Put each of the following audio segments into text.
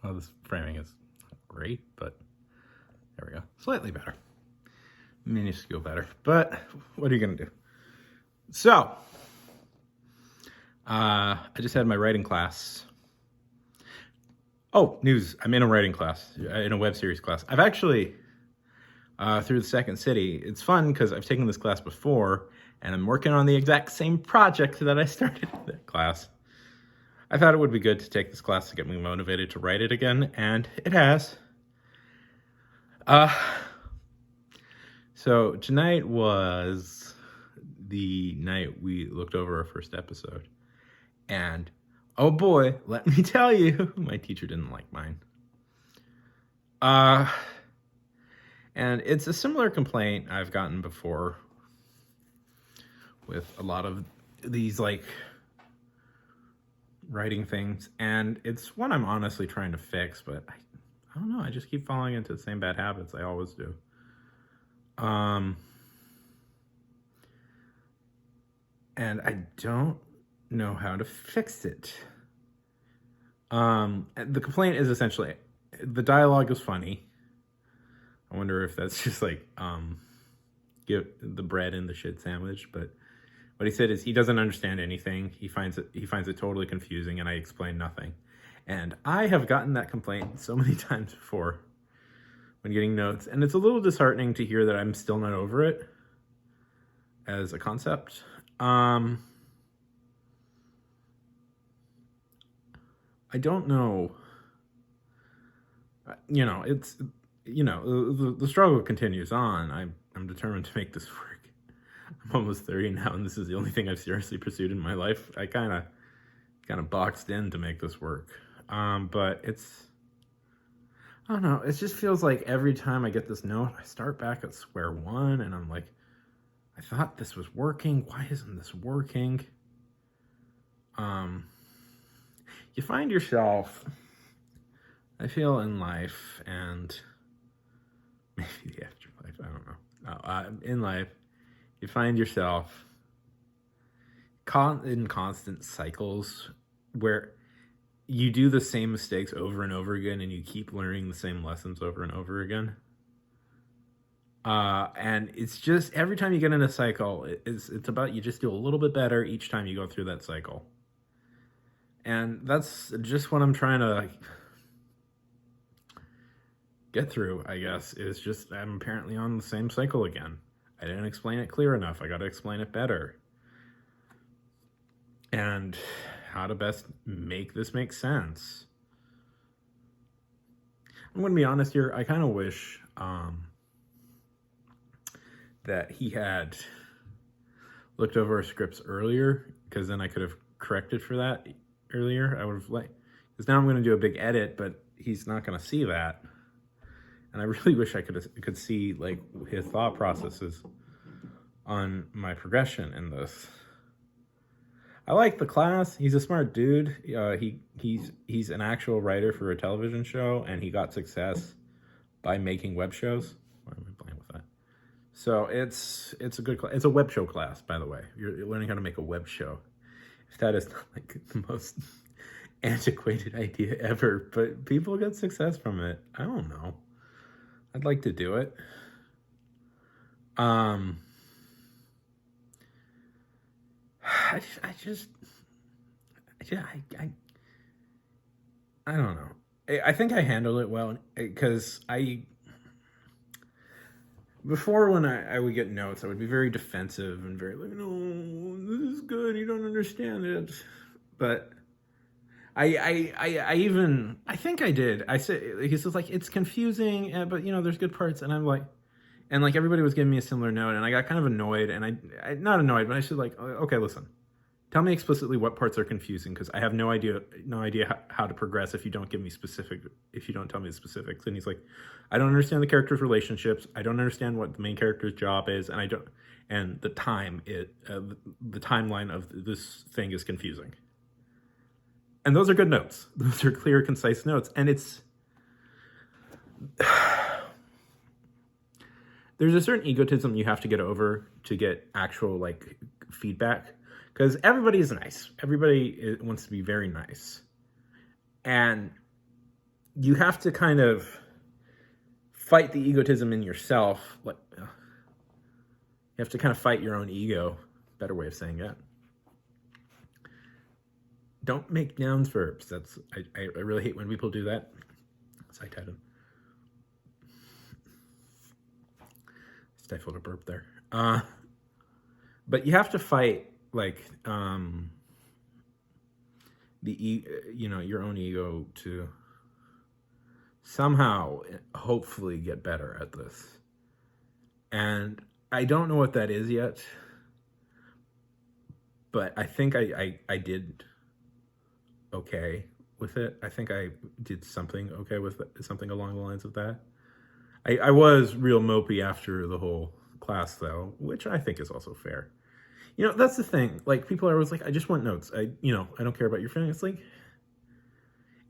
Well, this framing is great, but there we go. Slightly better. Minuscule better. But what are you going to do? So, I just had my writing class. Oh, news. I'm in a writing class, in a web series class. I've actually, through the Second City, it's fun because I've taken this class before, and I'm working on the exact same project that I started in that class. I thought it would be good to take this class to get me motivated to write it again, and it has. So tonight was the night we looked over our first episode, and oh boy, let me tell you, my teacher didn't like mine. And it's a similar complaint I've gotten before with a lot of these like writing things, and it's one I'm honestly trying to fix, but I don't know, I just keep falling into the same bad habits I always do. And I don't know how to fix it. The complaint is essentially the dialogue is funny. I wonder if that's just like give the bread in the shit sandwich, but what he said is he doesn't understand anything. He finds it totally confusing, and I explain nothing. And I have gotten that complaint so many times before when getting notes, and it's a little disheartening to hear that I'm still not over it as a concept. I don't know. It's the struggle continues on. I'm determined to make this work. I'm almost 30 now, and this is the only thing I've seriously pursued in my life. I kind of boxed in to make this work. But I don't know. It just feels like every time I get this note, I start back at square one, and I'm like, I thought this was working. Why isn't this working? You find yourself, I feel, in life, and maybe the afterlife, I don't know. In life, you find yourself in constant cycles where you do the same mistakes over and over again, and you keep learning the same lessons over and over again. And it's just every time you get in a cycle, it's about you just do a little bit better each time you go through that cycle. And that's just what I'm trying to get through, I guess, is just I'm apparently on the same cycle again. I didn't explain it clear enough. I got to explain it better. And how to best make this make sense. I'm going to be honest here. I kind of wish that he had looked over our scripts earlier, because then I could have corrected for that earlier. I would have because now I'm going to do a big edit, but he's not going to see that. And I really wish I could see like his thought processes on my progression in this. I like the class. He's a smart dude. He's an actual writer for a television show, and he got success by making web shows. Why am I playing with that? So it's a good class. It's a web show class, by the way. You're learning how to make a web show. If that is not like the most antiquated idea ever, but people get success from it. I don't know. I'd like to do it. I don't know. I think I handled it well, because before, when I would get notes, I would be very defensive and very like, no, this is good, you don't understand it. But I think I did. I said, he says like, it's confusing, but there's good parts, and I'm like, and like everybody was giving me a similar note, and I got kind of annoyed, and I not annoyed, but I said like, okay, listen, tell me explicitly what parts are confusing, because I have no idea how to progress if you don't tell me the specifics. And he's like, I don't understand the characters' relationships. I don't understand what the main character's job is, and the timeline of this thing is confusing. And those are good notes. Those are clear, concise notes. And there's a certain egotism you have to get over to get actual like feedback, because everybody is nice. Everybody wants to be very nice. And you have to kind of fight the egotism in yourself. Like, you have to kind of fight your own ego. Better way of saying that. Don't make nouns verbs. That's I really hate when people do that. Cited. Stifled a burp there. But you have to fight like your own ego to somehow hopefully get better at this. And I don't know what that is yet, but I think I did okay with it. I think I did something okay with it, something along the lines of that. I was real mopey after the whole class, though, which I think is also fair. That's the thing. Like, people are always like, I just want notes. I don't care about your feelings. It's like,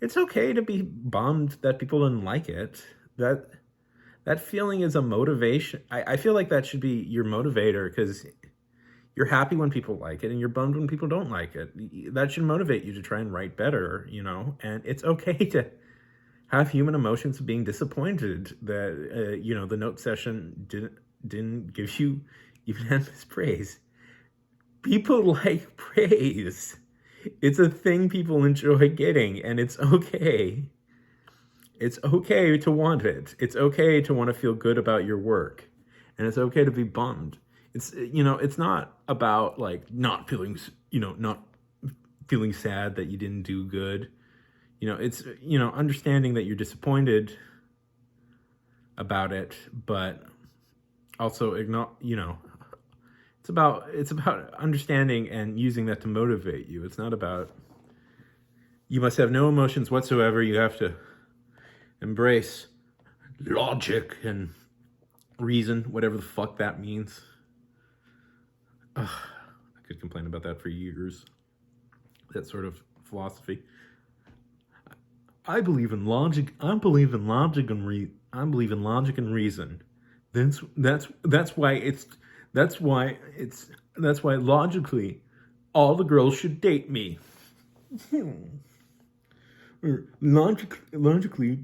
it's okay to be bummed that people didn't like it. That feeling is a motivation. I feel like that should be your motivator, because you're happy when people like it and you're bummed when people don't like it. That should motivate you to try and write better, and it's okay to have human emotions of being disappointed that, the note session didn't give you unanimous praise. People like praise. It's a thing people enjoy getting, and it's okay. It's okay to want it. It's okay to want to feel good about your work, and it's okay to be bummed. It's not about like not feeling sad that you didn't do good. It's understanding that you're disappointed about it, but also it's about understanding and using that to motivate you. It's not about you must have no emotions whatsoever. You have to embrace logic and reason, whatever the fuck that means. I could complain about that for years. That sort of philosophy. I believe in logic. I believe in logic and reason. That's why logically all the girls should date me. Or logically,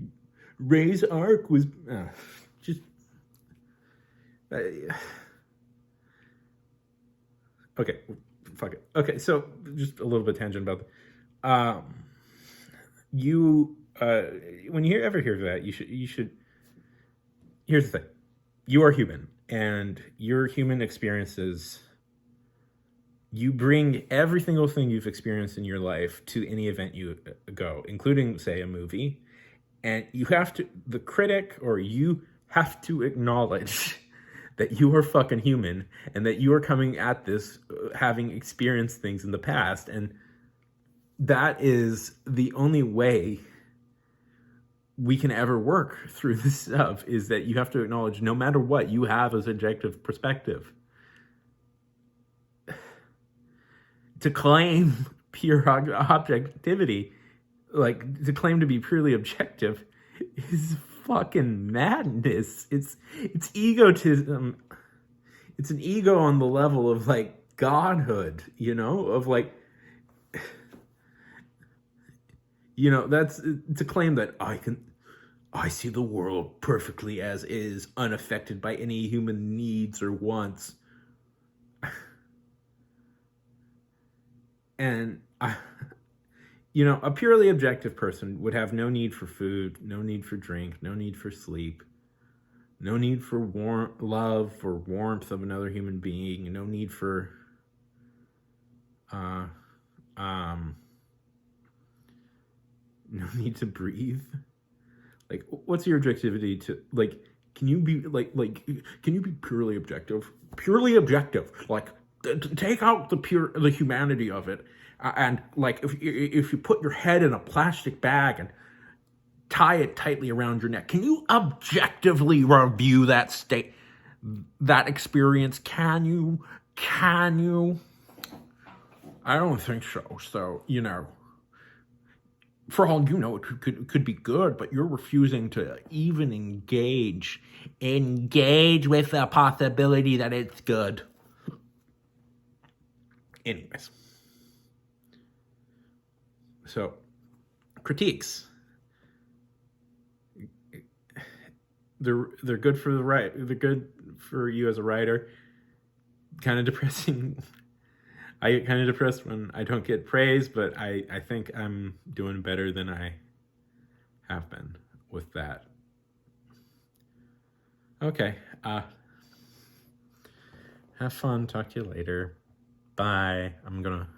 Ray's arc was just. Okay, fuck it. Okay, so just a little bit tangent about that. When you ever hear that, you should. Here's the thing: you are human, and your human experiences. You bring every single thing you've experienced in your life to any event you go, including, say, a movie, and the critic, or you have to acknowledge that you are fucking human and that you are coming at this having experienced things in the past, and that is the only way we can ever work through this stuff, is that you have to acknowledge no matter what you have a subjective perspective. To claim pure objectivity, like to claim to be purely objective, is fucking madness. It's egotism. It's an ego on the level of like godhood, of like, that's to claim that I see the world perfectly as is, unaffected by any human needs or wants. And a purely objective person would have no need for food, no need for drink, no need for sleep, no need for love or warmth of another human being, no need for no need to breathe. Like, what's your objectivity to, like, can you be can you be purely objective? Purely objective, like, take out the humanity of it, and like if you put your head in a plastic bag and tie it tightly around your neck, can you objectively review that experience? Can you? I don't think so. So, for all you know, it could be good, but you're refusing to even engage with the possibility that it's good. Anyways, so critiques. they're good for they're good for you as a writer. Kind of depressing. I get kind of depressed when I don't get praise, but I think I'm doing better than I have been with that. Okay. Have fun. Talk to you later. Bye. I'm gonna